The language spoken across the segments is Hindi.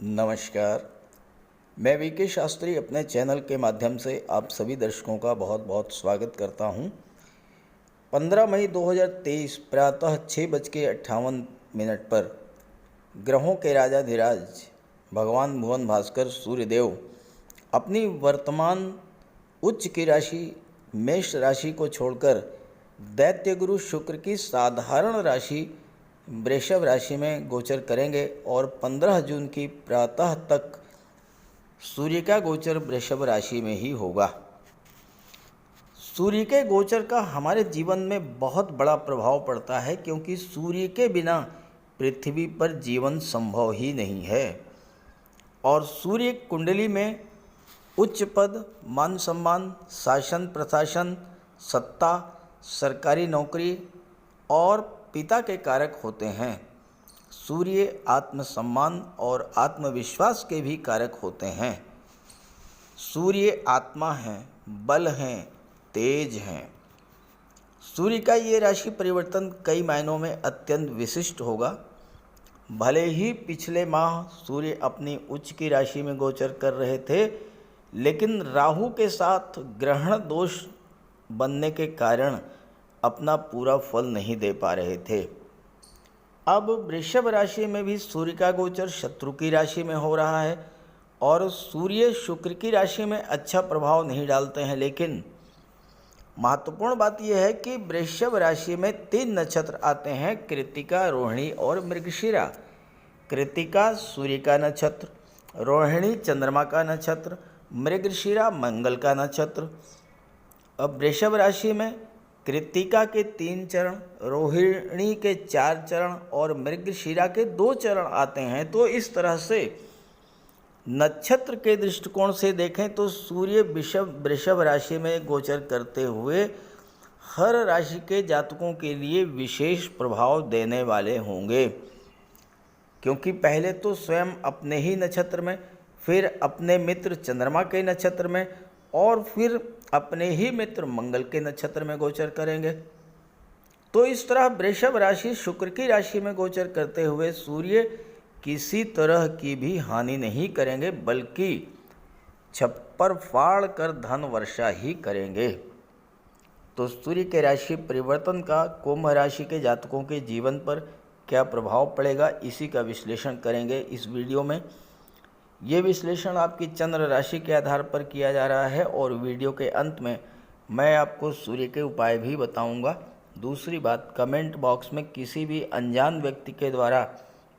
नमस्कार। मैं वीके शास्त्री अपने चैनल के माध्यम से आप सभी दर्शकों का बहुत बहुत स्वागत करता हूं। 15 मई 2023 प्रातः 6:58 पर ग्रहों के राजाधिराज भगवान भुवन भास्कर सूर्यदेव अपनी वर्तमान उच्च की राशि मेष राशि को छोड़कर दैत्य गुरु शुक्र की साधारण राशि वृषभ राशि में गोचर करेंगे और 15 जून की प्रातः तक सूर्य का गोचर वृषभ राशि में ही होगा। सूर्य के गोचर का हमारे जीवन में बहुत बड़ा प्रभाव पड़ता है, क्योंकि सूर्य के बिना पृथ्वी पर जीवन संभव ही नहीं है। और सूर्य कुंडली में उच्च पद, मान सम्मान, शासन प्रशासन, सत्ता, सरकारी नौकरी और पिता के कारक होते हैं। सूर्य आत्मसम्मान और आत्मविश्वास के भी कारक होते हैं। सूर्य आत्मा हैं, बल हैं, तेज हैं। सूर्य का ये राशि परिवर्तन कई मायनों में अत्यंत विशिष्ट होगा। भले ही पिछले माह सूर्य अपनी उच्च की राशि में गोचर कर रहे थे, लेकिन राहु के साथ ग्रहण दोष बनने के कारण अपना पूरा फल नहीं दे पा रहे थे। अब वृषभ राशि में भी सूर्य का गोचर शत्रु की राशि में हो रहा है और सूर्य शुक्र की राशि में अच्छा प्रभाव नहीं डालते हैं। लेकिन महत्वपूर्ण बात यह है कि वृषभ राशि में 3 नक्षत्र आते हैं, कृत्तिका, रोहिणी और मृगशिरा। कृत्तिका सूर्य का नक्षत्र, रोहिणी चंद्रमा का नक्षत्र, मृगशिरा मंगल का नक्षत्र। अब वृषभ राशि में कृत्तिका के 3 चरण, रोहिणी के 4 चरण और मृगशिरा के 2 चरण आते हैं। तो इस तरह से नक्षत्र के दृष्टिकोण से देखें तो सूर्य वृषभ राशि में गोचर करते हुए हर राशि के जातकों के लिए विशेष प्रभाव देने वाले होंगे, क्योंकि पहले तो स्वयं अपने ही नक्षत्र में, फिर अपने मित्र चंद्रमा के नक्षत्र में और फिर अपने ही मित्र मंगल के नक्षत्र में गोचर करेंगे। तो इस तरह वृषभ राशि शुक्र की राशि में गोचर करते हुए सूर्य किसी तरह की भी हानि नहीं करेंगे, बल्कि छप्पर फाड़ कर धन वर्षा ही करेंगे। तो सूर्य के राशि परिवर्तन का कुंभ राशि के जातकों के जीवन पर क्या प्रभाव पड़ेगा, इसी का विश्लेषण करेंगे इस वीडियो में। ये विश्लेषण आपकी चंद्र राशि के आधार पर किया जा रहा है और वीडियो के अंत में मैं आपको सूर्य के उपाय भी बताऊंगा। दूसरी बात, कमेंट बॉक्स में किसी भी अनजान व्यक्ति के द्वारा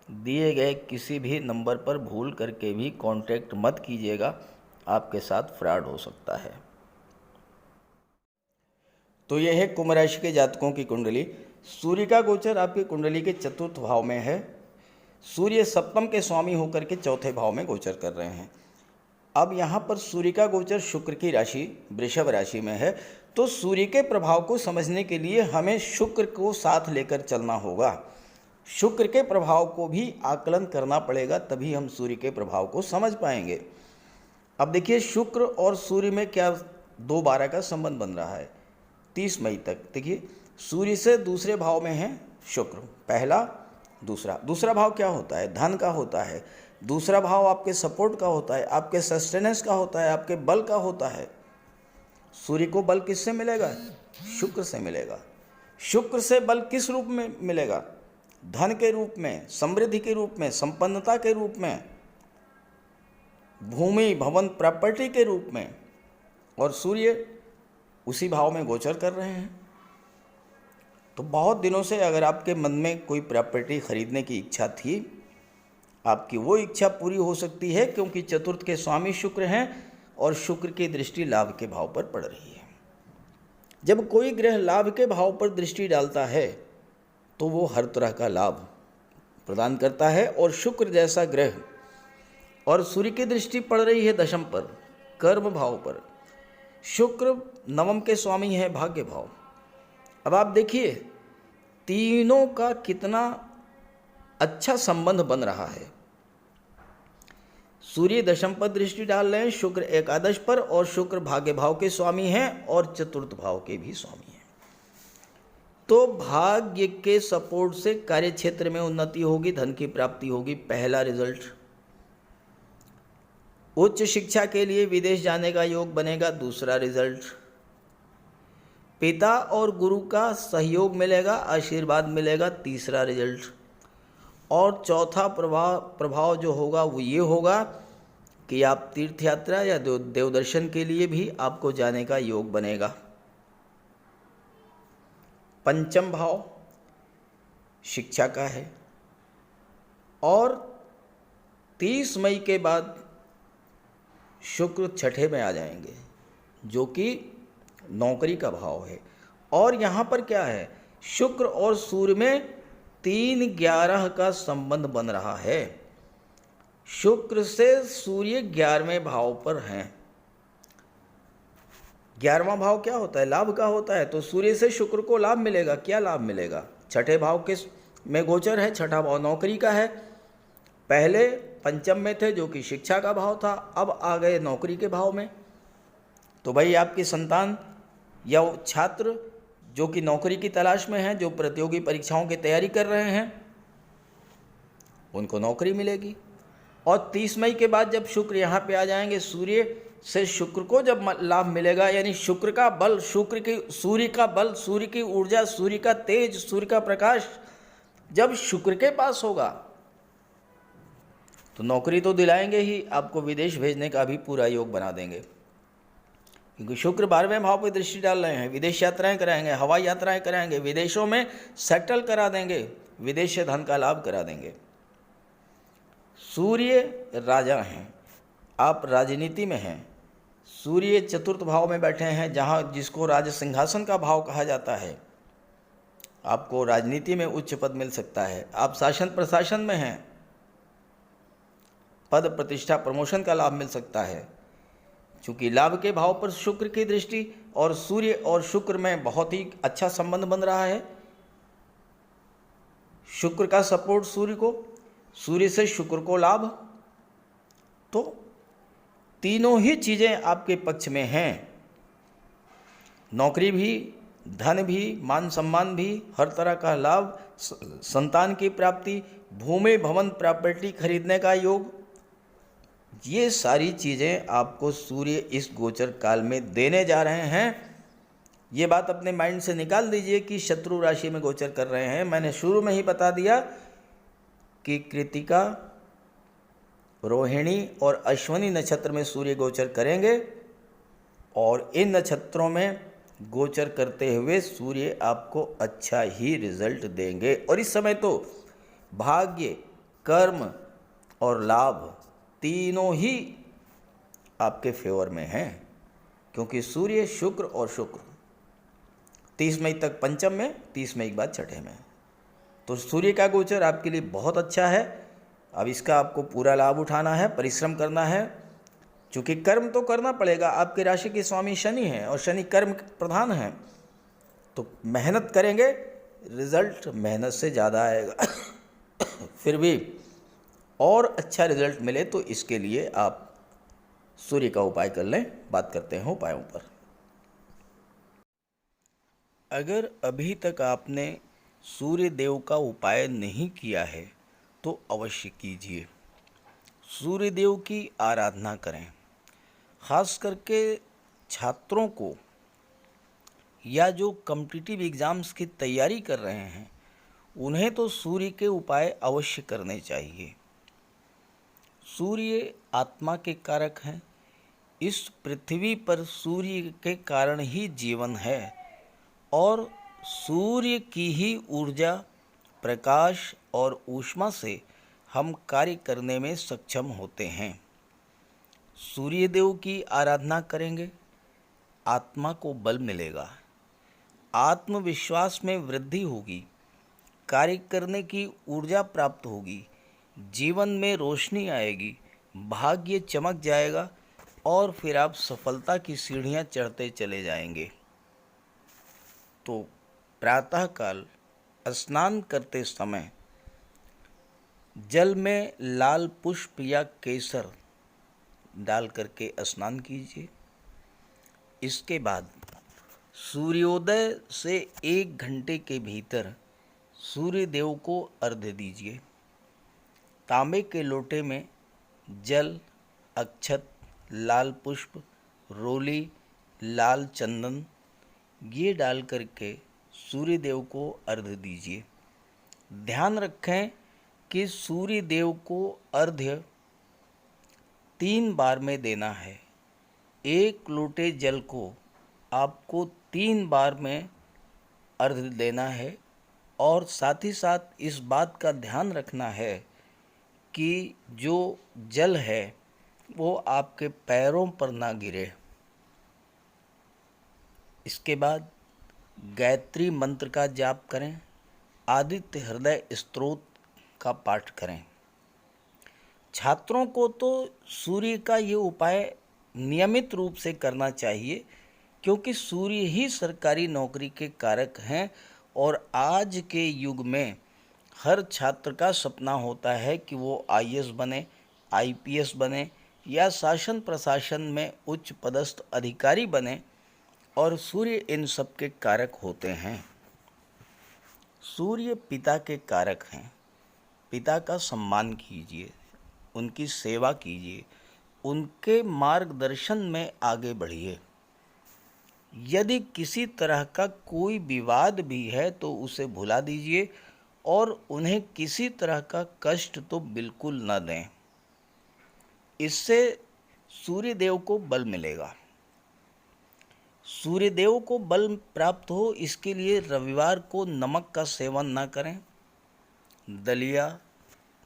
दिए गए किसी भी नंबर पर भूल करके भी कांटेक्ट मत कीजिएगा, आपके साथ फ्रॉड हो सकता है। तो यह है कुंभ राशि के जातकों की कुंडली। सूर्य का गोचर आपकी कुंडली के 4th भाव में है। सूर्य सप्तम के स्वामी होकर के 4थे भाव में गोचर कर रहे हैं। अब यहाँ पर सूर्य का गोचर शुक्र की राशि वृषभ राशि में है, तो सूर्य के प्रभाव को समझने के लिए हमें शुक्र को साथ लेकर चलना होगा। शुक्र के प्रभाव को भी आकलन करना पड़ेगा, तभी हम सूर्य के प्रभाव को समझ पाएंगे। अब देखिए, शुक्र और सूर्य में क्या 2-12 का संबंध बन रहा है 30 मई तक। देखिए, सूर्य से दूसरे भाव में है शुक्र, पहला दूसरा भाव क्या होता है? धन का होता है। दूसरा भाव आपके सपोर्ट का होता है, आपके सस्टेनेंस का होता है, आपके बल का होता है। सूर्य को बल किससे मिलेगा? शुक्र से मिलेगा। शुक्र से बल किस रूप में मिलेगा? धन के रूप में, समृद्धि के रूप में, संपन्नता के रूप में, भूमि भवन प्रॉपर्टी के रूप में। और सूर्य उसी भाव में गोचर कर रहे हैं। तो बहुत दिनों से अगर आपके मन में कोई प्रॉपर्टी खरीदने की इच्छा थी, आपकी वो इच्छा पूरी हो सकती है, क्योंकि 4th के स्वामी शुक्र हैं और शुक्र की दृष्टि लाभ के भाव पर पड़ रही है। जब कोई ग्रह लाभ के भाव पर दृष्टि डालता है तो वो हर तरह का लाभ प्रदान करता है। और शुक्र जैसा ग्रह, और सूर्य की दृष्टि पड़ रही है 10म पर, कर्म भाव पर। शुक्र 9म के स्वामी है, भाग्य भाव। अब आप देखिए तीनों का कितना अच्छा संबंध बन रहा है। सूर्य 10म पर दृष्टि डाल रहे हैं, शुक्र एकादश पर, और शुक्र भाग्य भाव के स्वामी हैं और 4th भाव के भी स्वामी हैं। तो भाग्य के सपोर्ट से कार्य क्षेत्र में उन्नति होगी, धन की प्राप्ति होगी, पहला रिजल्ट। उच्च शिक्षा के लिए विदेश जाने का योग बनेगा, दूसरा रिजल्ट। पिता और गुरु का सहयोग मिलेगा, आशीर्वाद मिलेगा, तीसरा रिजल्ट। और चौथा प्रभाव जो होगा वो ये होगा कि आप तीर्थ यात्रा या देव दर्शन के लिए भी आपको जाने का योग बनेगा। पंचम भाव शिक्षा का है और 30 मई के बाद शुक्र छठे में आ जाएंगे, जो कि नौकरी का भाव है। और यहाँ पर क्या है, शुक्र और सूर्य में 3-11 का संबंध बन रहा है। शुक्र से सूर्य 11वें भाव पर हैं। 11वां भाव क्या होता है, लाभ का होता है। तो सूर्य से शुक्र को लाभ मिलेगा। क्या लाभ मिलेगा, छठे भाव के में गोचर है, छठा भाव नौकरी का है। पहले पंचम में थे जो कि शिक्षा का भाव था, अब आ गए नौकरी के भाव में। तो भाई आपकी संतान या छात्र जो कि नौकरी की तलाश में हैं, जो प्रतियोगी परीक्षाओं की तैयारी कर रहे हैं, उनको नौकरी मिलेगी। और 30 मई के बाद जब शुक्र यहाँ पे आ जाएंगे, सूर्य से शुक्र को जब लाभ मिलेगा, यानी शुक्र का बल, सूर्य का बल, सूर्य की ऊर्जा, सूर्य का तेज, सूर्य का प्रकाश जब शुक्र के पास होगा तो नौकरी तो दिलाएंगे ही, आपको विदेश भेजने का भी पूरा योग बना देंगे। क्योंकि शुक्र 12वें भाव पर दृष्टि डाल रहे हैं। विदेश यात्राएं कराएंगे, हवाई यात्राएं कराएंगे, विदेशों में सेटल करा देंगे, विदेश से धन का लाभ करा देंगे। सूर्य राजा हैं, आप राजनीति में हैं। सूर्य चतुर्थ भाव में बैठे हैं, जहाँ जिसको राज सिंहासन का भाव कहा जाता है। आपको राजनीति में उच्च पद मिल सकता है। आप शासन प्रशासन में हैं, पद प्रतिष्ठा प्रमोशन का लाभ मिल सकता है। चूँकि लाभ के भाव पर शुक्र की दृष्टि और सूर्य और शुक्र में बहुत ही अच्छा संबंध बन रहा है। शुक्र का सपोर्ट सूर्य को, सूर्य से शुक्र को लाभ, तो तीनों ही चीज़ें आपके पक्ष में हैं। नौकरी भी, धन भी, मान सम्मान भी, हर तरह का लाभ, संतान की प्राप्ति, भूमि भवन प्रॉपर्टी खरीदने का योग, ये सारी चीज़ें आपको सूर्य इस गोचर काल में देने जा रहे हैं। ये बात अपने माइंड से निकाल दीजिए कि शत्रु राशि में गोचर कर रहे हैं। मैंने शुरू में ही बता दिया कि कृतिका, रोहिणी और अश्विनी नक्षत्र में सूर्य गोचर करेंगे और इन नक्षत्रों में गोचर करते हुए सूर्य आपको अच्छा ही रिजल्ट देंगे। और इस समय तो भाग्य, कर्म और लाभ तीनों ही आपके फेवर में हैं, क्योंकि सूर्य, शुक्र और शुक्र 30 मई तक पंचम में, 30 मई के बाद छठे में। तो सूर्य का गोचर आपके लिए बहुत अच्छा है। अब इसका आपको पूरा लाभ उठाना है, परिश्रम करना है। चूँकि कर्म तो करना पड़ेगा, आपके राशि के स्वामी शनि हैं और शनि कर्म प्रधान हैं, तो मेहनत करेंगे, रिजल्ट मेहनत से ज़्यादा आएगा। फिर भी और अच्छा रिजल्ट मिले तो इसके लिए आप सूर्य का उपाय कर लें। बात करते हैं उपायों पर। अगर अभी तक आपने सूर्य देव का उपाय नहीं किया है तो अवश्य कीजिए। सूर्य देव की आराधना करें। खास करके छात्रों को या जो कॉम्पिटिटिव एग्ज़ाम्स की तैयारी कर रहे हैं, उन्हें तो सूर्य के उपाय अवश्य करने चाहिए। सूर्य आत्मा के कारक हैं। इस पृथ्वी पर सूर्य के कारण ही जीवन है और सूर्य की ही ऊर्जा, प्रकाश और ऊष्मा से हम कार्य करने में सक्षम होते हैं। सूर्य देव की आराधना करेंगे, आत्मा को बल मिलेगा, आत्मविश्वास में वृद्धि होगी, कार्य करने की ऊर्जा प्राप्त होगी, जीवन में रोशनी आएगी, भाग्य चमक जाएगा और फिर आप सफलता की सीढ़ियां चढ़ते चले जाएंगे। तो प्रातःकाल स्नान करते समय जल में लाल पुष्प या केसर डाल करके स्नान कीजिए। इसके बाद सूर्योदय से 1 घंटे के भीतर सूर्य देव को अर्घ्य दीजिए। तांबे के लोटे में जल, अक्षत लाल पुष्प, रोली, लाल चंदन ये डाल करके सूर्य देव को अर्घ्य दीजिए। ध्यान रखें कि सूर्य देव को अर्घ्य 3 बार में देना है। 1 लोटे जल को आपको 3 बार में अर्घ्य देना है और साथ ही साथ इस बात का ध्यान रखना है कि जो जल है वो आपके पैरों पर ना गिरे। इसके बाद गायत्री मंत्र का जाप करें, आदित्य हृदय स्तोत्र का पाठ करें। छात्रों को तो सूर्य का ये उपाय नियमित रूप से करना चाहिए क्योंकि सूर्य ही सरकारी नौकरी के कारक हैं और आज के युग में हर छात्र का सपना होता है कि वो आईएएस बने, आईपीएस बने या शासन प्रशासन में उच्च पदस्थ अधिकारी बने और सूर्य इन सब के कारक होते हैं। सूर्य पिता के कारक हैं। पिता का सम्मान कीजिए, उनकी सेवा कीजिए, उनके मार्गदर्शन में आगे बढ़िए। यदि किसी तरह का कोई विवाद भी है तो उसे भुला दीजिए और उन्हें किसी तरह का कष्ट तो बिल्कुल न दें। इससे सूर्यदेव को बल मिलेगा। सूर्यदेव को बल प्राप्त हो इसके लिए रविवार को नमक का सेवन न करें। दलिया,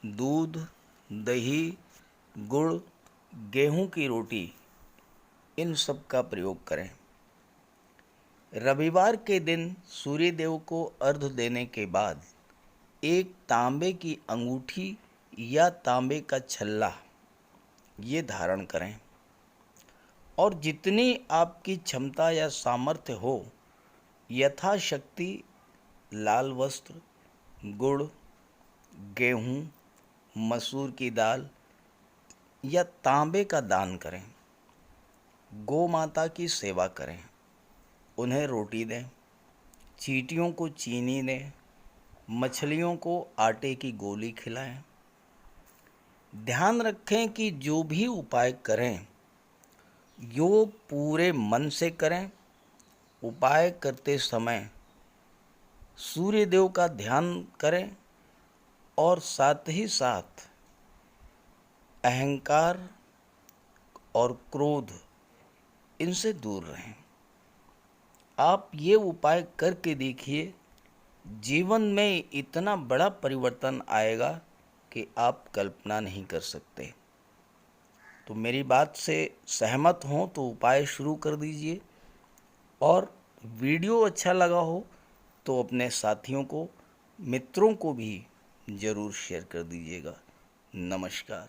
दूध, दही, गुड़, गेहूं की रोटी इन सब का प्रयोग करें। रविवार के दिन सूर्यदेव को अर्घ्य देने के बाद एक तांबे की अंगूठी या तांबे का छल्ला ये धारण करें और जितनी आपकी क्षमता या सामर्थ्य हो यथाशक्ति लाल वस्त्र, गुड़, गेहूं, मसूर की दाल या तांबे का दान करें। गौ माता की सेवा करें, उन्हें रोटी दें, चींटियों को चीनी दें, मछलियों को आटे की गोली खिलाएं। ध्यान रखें कि जो भी उपाय करें यो पूरे मन से करें। उपाय करते समय सूर्यदेव का ध्यान करें और साथ ही साथ अहंकार और क्रोध इनसे दूर रहें। आप ये उपाय करके देखिए, जीवन में इतना बड़ा परिवर्तन आएगा कि आप कल्पना नहीं कर सकते। तो मेरी बात से सहमत हों तो उपाय शुरू कर दीजिए और वीडियो अच्छा लगा हो तो अपने साथियों को, मित्रों को भी ज़रूर शेयर कर दीजिएगा। नमस्कार।